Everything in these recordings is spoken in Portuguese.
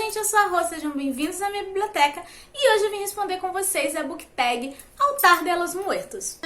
gente, eu sou a Rô, sejam bem-vindos à minha biblioteca e hoje eu vim responder com vocês a book tag Altar de los Muertos.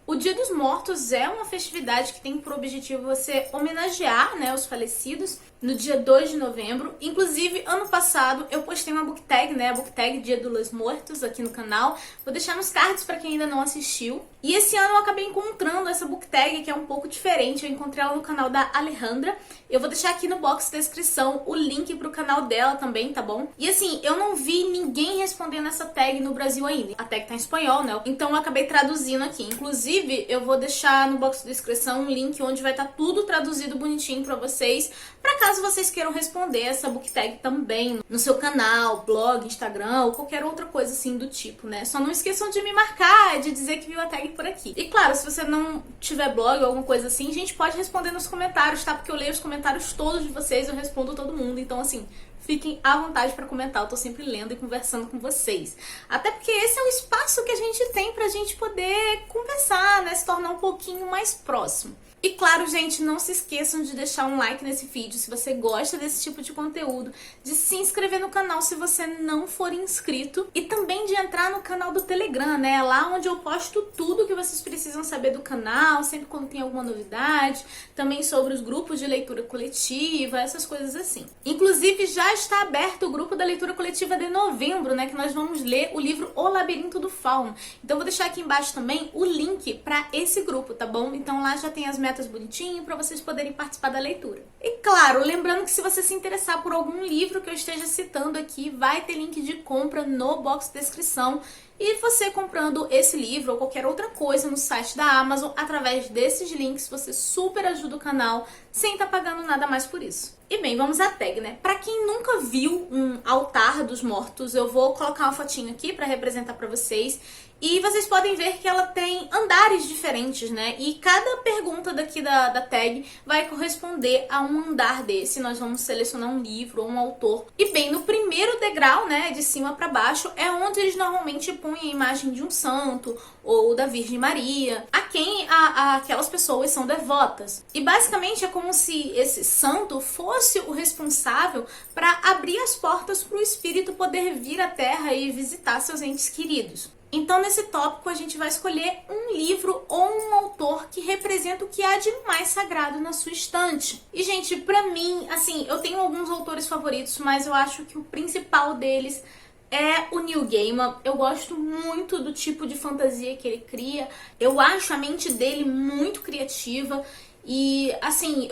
O Dia dos Mortos é uma festividade que tem por objetivo você homenagear, os falecidos no dia 2 de novembro. Inclusive, ano passado eu postei uma book tag, a book tag Dia dos Mortos aqui no canal. Vou deixar nos cards para quem ainda não assistiu. E esse ano eu acabei encontrando essa book tag que é um pouco diferente. Eu encontrei ela no canal da Alejandra. Eu vou deixar aqui no box de descrição o link pro canal dela também, tá bom? E assim, eu não vi ninguém respondendo essa tag no Brasil ainda. A tag tá em espanhol, né? Então eu acabei traduzindo aqui. Inclusive, eu vou deixar no box de descrição um link onde vai estar tudo traduzido bonitinho pra vocês, pra caso vocês queiram responder essa book tag também no seu canal, blog, Instagram ou qualquer outra coisa assim do tipo, né? Só não esqueçam de me marcar, de dizer que viu a tag por aqui. E claro, se você não tiver blog ou alguma coisa assim, a gente pode responder nos comentários, tá? Porque eu leio os comentários todos de vocês, eu respondo todo mundo, então assim, fiquem à vontade para comentar, eu tô sempre lendo e conversando com vocês. Até porque esse é o espaço que a gente tem pra gente poder conversar, né? Se tornar um pouquinho mais próximo. E claro, gente, não se esqueçam de deixar um like nesse vídeo se você gosta desse tipo de conteúdo, de se inscrever no canal se você não for inscrito e também de entrar no canal do Telegram, né? Lá onde eu posto tudo que vocês precisam saber do canal, sempre quando tem alguma novidade, também sobre os grupos de leitura coletiva, essas coisas assim. Inclusive, já está aberto o grupo da leitura coletiva de novembro, né? Que nós vamos ler o livro O Labirinto do Fauno. Então, vou deixar aqui embaixo também o link para esse grupo, tá bom? Então, lá já tem as metas bonitinho para vocês poderem participar da leitura. E claro, lembrando que se você se interessar por algum livro que eu esteja citando aqui, vai ter link de compra no box de descrição. E você comprando esse livro ou qualquer outra coisa no site da Amazon, através desses links, você super ajuda o canal sem estar pagando nada mais por isso. E bem, vamos à tag, né? Pra quem nunca viu um altar dos mortos, eu vou colocar uma fotinho aqui pra representar pra vocês. E vocês podem ver que ela tem andares diferentes, né? E cada pergunta daqui da tag vai corresponder a um andar desse. Nós vamos selecionar um livro ou um autor. E bem, no primeiro degrau, né, de cima pra baixo, é onde eles normalmente põem a imagem de um santo ou da Virgem Maria, a quem aquelas pessoas são devotas. E basicamente é como se esse santo fosse o responsável para abrir as portas para o espírito poder vir à Terra e visitar seus entes queridos. Então, nesse tópico, a gente vai escolher um livro ou um autor que representa o que há de mais sagrado na sua estante. E, gente, pra mim, assim, eu tenho alguns autores favoritos, mas eu acho que o principal deles é o Neil Gaiman. Eu gosto muito do tipo de fantasia que ele cria. Eu acho a mente dele muito criativa e, assim,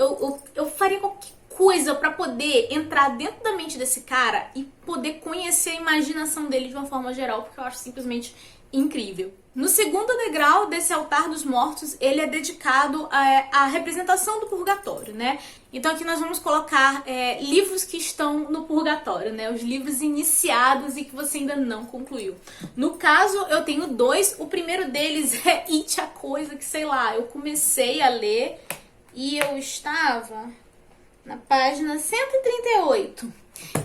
eu faria qualquer coisa pra poder entrar dentro da mente desse cara e poder conhecer a imaginação dele de uma forma geral, porque eu acho simplesmente incrível. No segundo degrau desse altar dos mortos, ele é dedicado à representação do purgatório, né? Então aqui nós vamos colocar livros que estão no purgatório, né? Os livros iniciados e que você ainda não concluiu. No caso, eu tenho dois. O primeiro deles é It, a Coisa, que sei lá, eu comecei a ler e eu estava na página 138.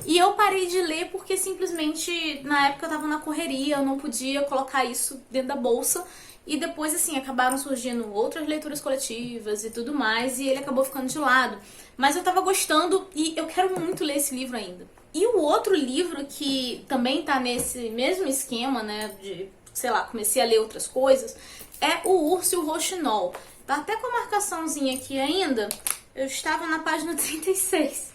E eu parei de ler porque simplesmente na época eu tava na correria, eu não podia colocar isso dentro da bolsa. E depois, assim, acabaram surgindo outras leituras coletivas e tudo mais, e ele acabou ficando de lado. Mas eu tava gostando e eu quero muito ler esse livro ainda. E o outro livro que também tá nesse mesmo esquema, né, de, sei lá, comecei a ler outras coisas, é O Urso e o Rouxinol. Tá até com a marcaçãozinha aqui ainda. Eu estava na página 36.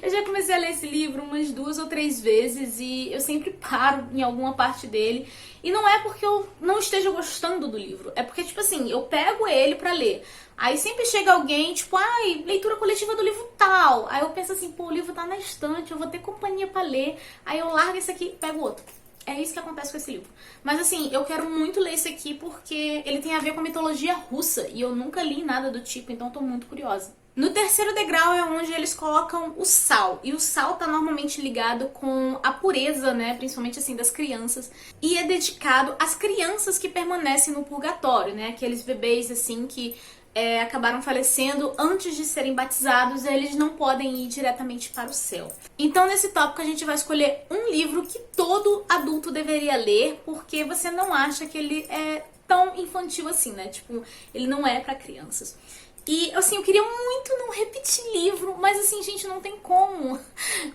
Eu já comecei a ler esse livro umas 2 ou 3 vezes e eu sempre paro em alguma parte dele. E não é porque eu não esteja gostando do livro, é porque, tipo assim, eu pego ele pra ler. Aí sempre chega alguém, tipo, ai, leitura coletiva do livro tal. Aí eu penso assim, pô, o livro tá na estante, eu vou ter companhia pra ler. Aí eu largo esse aqui e pego outro. É isso que acontece com esse livro. Mas assim, eu quero muito ler esse aqui porque ele tem a ver com a mitologia russa e eu nunca li nada do tipo, então tô muito curiosa. No terceiro degrau é onde eles colocam o sal. E o sal tá normalmente ligado com a pureza, né? Principalmente assim das crianças. E é dedicado às crianças que permanecem no purgatório, né? Aqueles bebês assim que acabaram falecendo antes de serem batizados, eles não podem ir diretamente para o céu. Então, nesse tópico, a gente vai escolher um livro que todo adulto deveria ler, porque você não acha que ele é tão infantil assim, né? Tipo, ele não é pra crianças. E, assim, eu queria muito não repetir livro, mas, assim, gente, não tem como.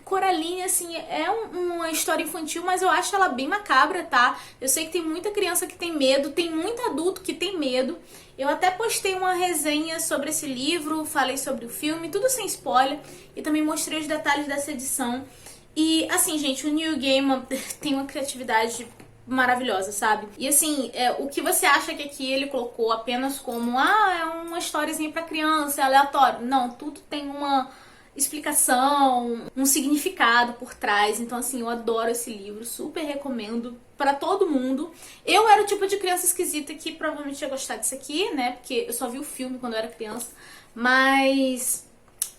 Coraline, assim, é uma história infantil, mas eu acho ela bem macabra, tá? Eu sei que tem muita criança que tem medo, tem muito adulto que tem medo. Eu até postei uma resenha sobre esse livro, falei sobre o filme, tudo sem spoiler, e também mostrei os detalhes dessa edição. E, assim, gente, o Neil Gaiman tem uma criatividade maravilhosa, sabe? E assim, o que você acha que aqui ele colocou apenas como é uma historiazinha pra criança, é aleatório. Não, tudo tem uma explicação, um significado por trás. Então assim, eu adoro esse livro, super recomendo pra todo mundo. Eu era o tipo de criança esquisita que provavelmente ia gostar disso aqui, né? Porque eu só vi o filme quando eu era criança, mas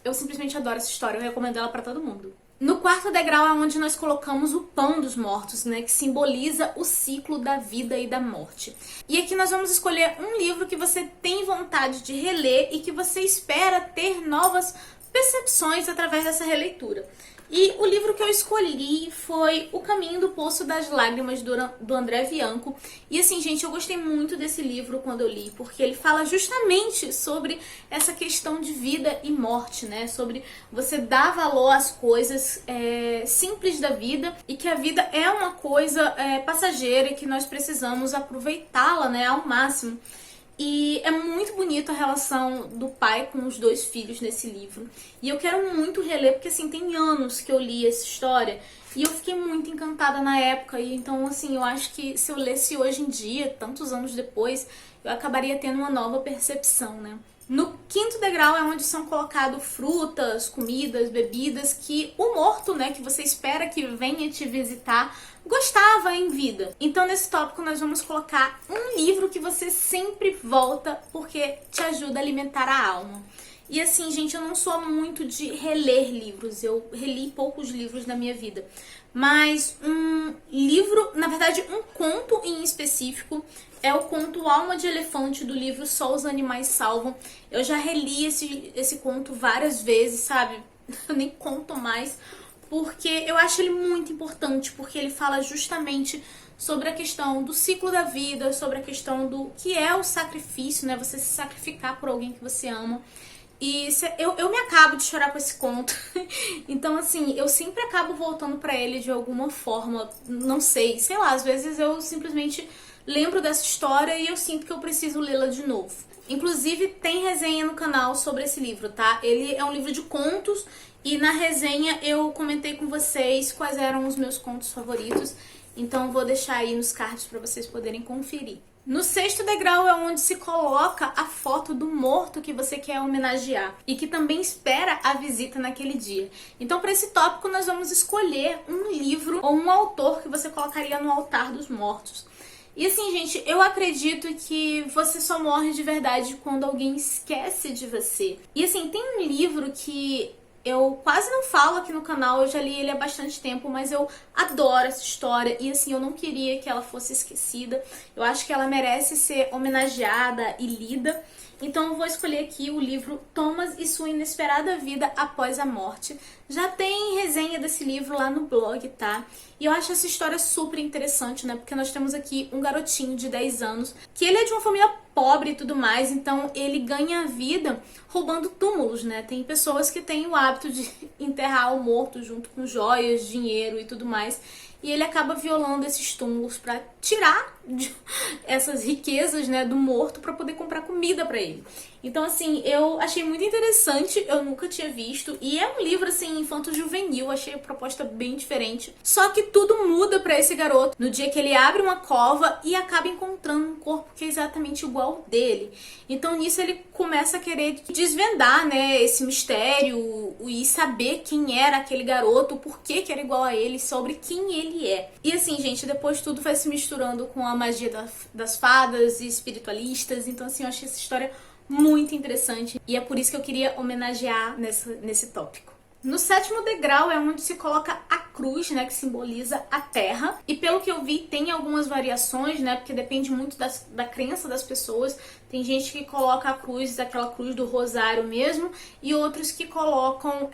eu simplesmente adoro essa história, eu recomendo ela pra todo mundo. No quarto degrau é onde nós colocamos o pão dos mortos, né, que simboliza o ciclo da vida e da morte. E aqui nós vamos escolher um livro que você tem vontade de reler e que você espera ter novas percepções através dessa releitura. E o livro que eu escolhi foi O Caminho do Poço das Lágrimas, do André Bianco. E assim, gente, eu gostei muito desse livro quando eu li, porque ele fala justamente sobre essa questão de vida e morte, né? Sobre você dar valor às coisas simples da vida e que a vida é uma coisa passageira e que nós precisamos aproveitá-la, né, ao máximo. E é muito bonita a relação do pai com os dois filhos nesse livro. E eu quero muito reler, porque assim, tem anos que eu li essa história e eu fiquei muito encantada na época. E então, assim, eu acho que se eu lesse hoje em dia, tantos anos depois, eu acabaria tendo uma nova percepção, né? No quinto degrau é onde são colocadas frutas, comidas, bebidas que o morto, né, que você espera que venha te visitar, gostava em vida. Então nesse tópico nós vamos colocar um livro que você sempre volta porque te ajuda a alimentar a alma. E assim, gente, eu não sou muito de reler livros, eu reli poucos livros na minha vida. Mas um livro, na verdade um conto em específico, é o conto Alma de Elefante, do livro Só os Animais Salvam. Eu já reli esse conto várias vezes, sabe? Eu nem conto mais, porque eu acho ele muito importante, porque ele fala justamente sobre a questão do ciclo da vida, sobre a questão do que é o sacrifício, né? Você se sacrificar por alguém que você ama. E eu me acabo de chorar com esse conto. Então, assim, eu sempre acabo voltando pra ele de alguma forma. Não sei lá, às vezes eu simplesmente lembro dessa história e eu sinto que eu preciso lê-la de novo. Inclusive, tem resenha no canal sobre esse livro, tá? Ele é um livro de contos e na resenha eu comentei com vocês quais eram os meus contos favoritos. Então, vou deixar aí nos cards pra vocês poderem conferir. No sexto degrau é onde se coloca a foto do morto que você quer homenagear e que também espera a visita naquele dia. Então, para esse tópico, nós vamos escolher um livro ou um autor que você colocaria no altar dos mortos. E assim, gente, eu acredito que você só morre de verdade quando alguém esquece de você. E assim, tem um livro que eu quase não falo aqui no canal, eu já li ele há bastante tempo, mas eu adoro essa história e assim, eu não queria que ela fosse esquecida. Eu acho que ela merece ser homenageada e lida. Então eu vou escolher aqui o livro Thomas e Sua Inesperada Vida Após a Morte. Já tem resenha desse livro lá no blog, tá? E eu acho essa história super interessante, né? Porque nós temos aqui um garotinho de 10 anos, que ele é de uma família pobre e tudo mais, então ele ganha vida roubando túmulos, né? Tem pessoas que têm o hábito de enterrar o morto junto com joias, dinheiro e tudo mais. E ele acaba violando esses túmulos para tirar essas riquezas, né, do morto para poder comprar comida para ele. Então, assim, eu achei muito interessante, eu nunca tinha visto. E é um livro, assim, infanto-juvenil, achei a proposta bem diferente. Só que tudo muda pra esse garoto no dia que ele abre uma cova e acaba encontrando um corpo que é exatamente igual ao dele. Então, nisso, ele começa a querer desvendar, né, esse mistério e saber quem era aquele garoto, por que era igual a ele, sobre quem ele é. E assim, gente, depois tudo vai se misturando com a magia das fadas e espiritualistas. Então, assim, eu achei essa história muito interessante e é por isso que eu queria homenagear nesse tópico. No sétimo degrau é onde se coloca a cruz, né, que simboliza a terra. E pelo que eu vi, tem algumas variações, né, porque depende muito da crença das pessoas. Tem gente que coloca a cruz, aquela cruz do rosário mesmo, e outros que colocam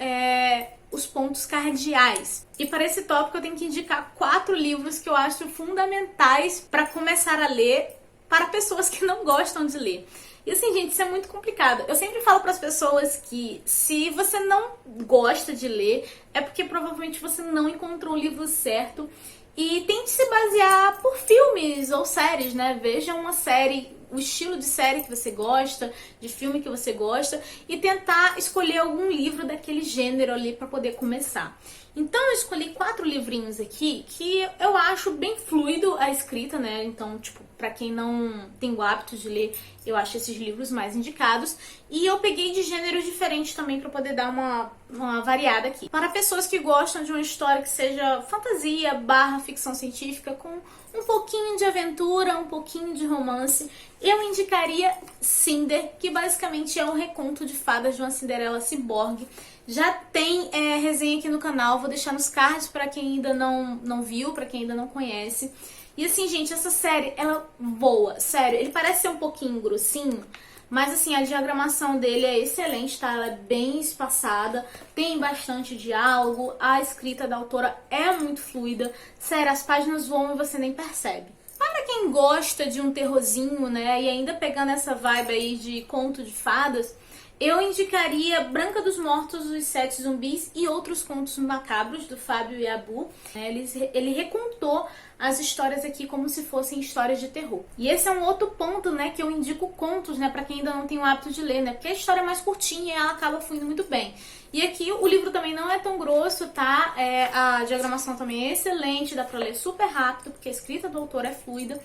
os pontos cardeais. E para esse tópico eu tenho que indicar 4 livros que eu acho fundamentais para começar a ler para pessoas que não gostam de ler. E assim, gente, isso é muito complicado. Eu sempre falo para as pessoas que se você não gosta de ler, é porque provavelmente você não encontrou o livro certo. E tente se basear por filmes ou séries, né? Veja uma série, o estilo de série que você gosta, de filme que você gosta, e tentar escolher algum livro daquele gênero ali para poder começar. Então eu escolhi 4 livrinhos aqui que eu acho bem fluido a escrita, né? Então, tipo, pra quem não tem o hábito de ler, eu acho esses livros mais indicados. E eu peguei de gêneros diferentes também pra poder dar uma variada aqui. Para pessoas que gostam de uma história que seja fantasia / ficção científica, com um pouquinho de aventura, um pouquinho de romance, eu indicaria Cinder, que basicamente é um reconto de fadas de uma Cinderela ciborgue. Já tem resenha aqui no canal, vou deixar nos cards pra quem ainda não viu, pra quem ainda não conhece. E assim, gente, essa série, ela voa, sério. Ele parece ser um pouquinho grossinho, mas assim, a diagramação dele é excelente, tá? Ela é bem espaçada, tem bastante diálogo, a escrita da autora é muito fluida. Sério, as páginas voam e você nem percebe. Para quem gosta de um terrorzinho, né, e ainda pegando essa vibe aí de conto de fadas, eu indicaria Branca dos Mortos, Os Sete Zumbis e Outros Contos Macabros, do Fábio Yabu. Ele recontou as histórias aqui como se fossem histórias de terror. E esse é um outro ponto, né, que eu indico contos, né, pra quem ainda não tem o hábito de ler, né, porque a história é mais curtinha e ela acaba fluindo muito bem. E aqui o livro também não é tão grosso, tá? A diagramação também é excelente, dá pra ler super rápido, porque a escrita do autor é fluida.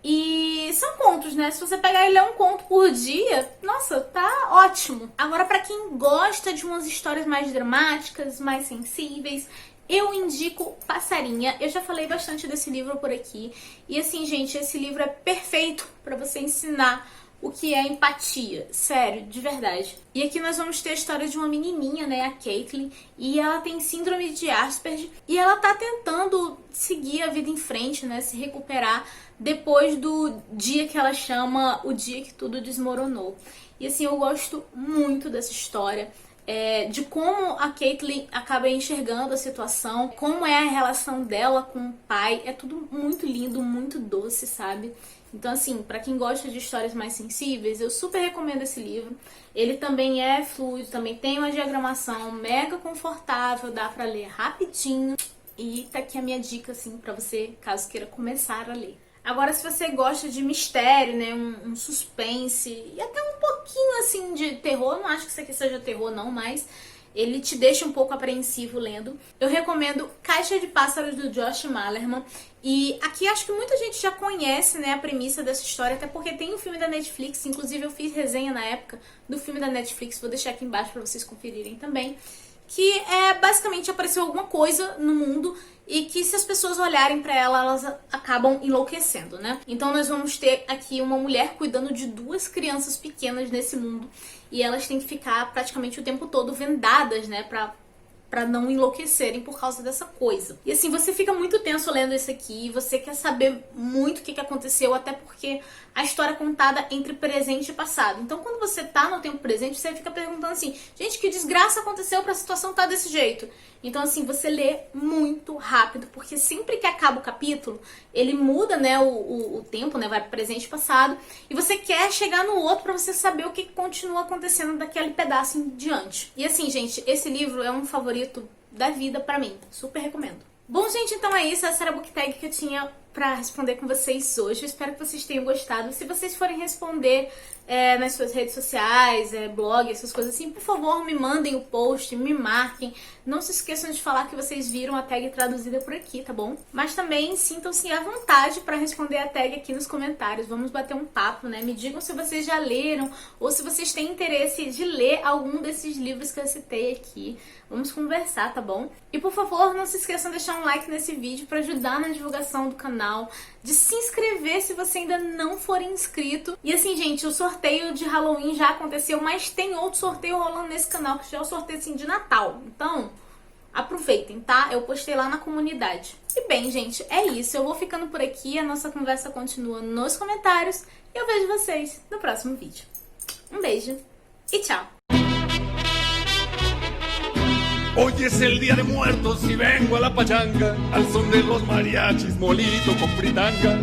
E são contos, né? Se você pegar e ler um conto por dia, nossa, tá ótimo. Agora, pra quem gosta de umas histórias mais dramáticas, mais sensíveis, eu indico Passarinha. Eu já falei bastante desse livro por aqui. E assim, gente, esse livro é perfeito pra você ensinar o que é empatia. Sério, de verdade. E aqui nós vamos ter a história de uma menininha, né, a Caitlin, e ela tem síndrome de Asperger, e ela tá tentando seguir a vida em frente, né, se recuperar depois do dia que ela chama o dia que tudo desmoronou. E assim, eu gosto muito dessa história, de como a Caitlin acaba enxergando a situação, como é a relação dela com o pai. É tudo muito lindo, muito doce, sabe? Então, assim, pra quem gosta de histórias mais sensíveis, eu super recomendo esse livro. Ele também é fluido, também tem uma diagramação mega confortável, dá pra ler rapidinho. E tá aqui a minha dica, assim, pra você, caso queira começar a ler. Agora, se você gosta de mistério, né, um suspense e até um pouquinho, assim, de terror, não acho que isso aqui seja terror, não, mas ele te deixa um pouco apreensivo lendo. Eu recomendo Caixa de Pássaros, do Josh Malerman. E aqui acho que muita gente já conhece, né, a premissa dessa história, até porque tem um filme da Netflix, inclusive eu fiz resenha na época do filme da Netflix, vou deixar aqui embaixo pra vocês conferirem também, que basicamente apareceu alguma coisa no mundo e que se as pessoas olharem pra ela, elas acabam enlouquecendo, né? Então nós vamos ter aqui uma mulher cuidando de 2 crianças pequenas nesse mundo e elas têm que ficar praticamente o tempo todo vendadas, né, pra não enlouquecerem por causa dessa coisa. E assim, você fica muito tenso lendo isso aqui, você quer saber muito o que aconteceu, até porque a história é contada entre presente e passado. Então, quando você tá no tempo presente, você fica perguntando assim, gente, que desgraça aconteceu pra situação estar desse jeito? Então, assim, você lê muito rápido, porque sempre que acaba o capítulo, ele muda, né, o tempo, né, vai pro presente e passado, e você quer chegar no outro pra você saber o que continua acontecendo daquele pedaço em diante. E assim, gente, esse livro é um favorito da vida pra mim, super recomendo. Bom, gente, então é isso, essa era a book tag que eu tinha pra responder com vocês hoje. Eu espero que vocês tenham gostado. Se vocês forem responder nas suas redes sociais, blog, essas coisas assim, por favor, me mandem o post, me marquem. Não se esqueçam de falar que vocês viram a tag traduzida por aqui, tá bom? Mas também sintam-se à vontade pra responder a tag aqui nos comentários. Vamos bater um papo, né? Me digam se vocês já leram ou se vocês têm interesse de ler algum desses livros que eu citei aqui. Vamos conversar, tá bom? E por favor, não se esqueçam de deixar um like nesse vídeo pra ajudar na divulgação do canal, de se inscrever se você ainda não for inscrito. E assim, gente, o sorteio de Halloween já aconteceu, mas tem outro sorteio rolando nesse canal, que já é o sorteio assim, de Natal. Então, aproveitem, tá? Eu postei lá na comunidade. E bem, gente, é isso. Eu vou ficando por aqui, a nossa conversa continua nos comentários e eu vejo vocês no próximo vídeo. Um beijo e tchau! Hoy es el día de muertos y vengo a la pachanga, al son de los mariachis, molito con fritanga.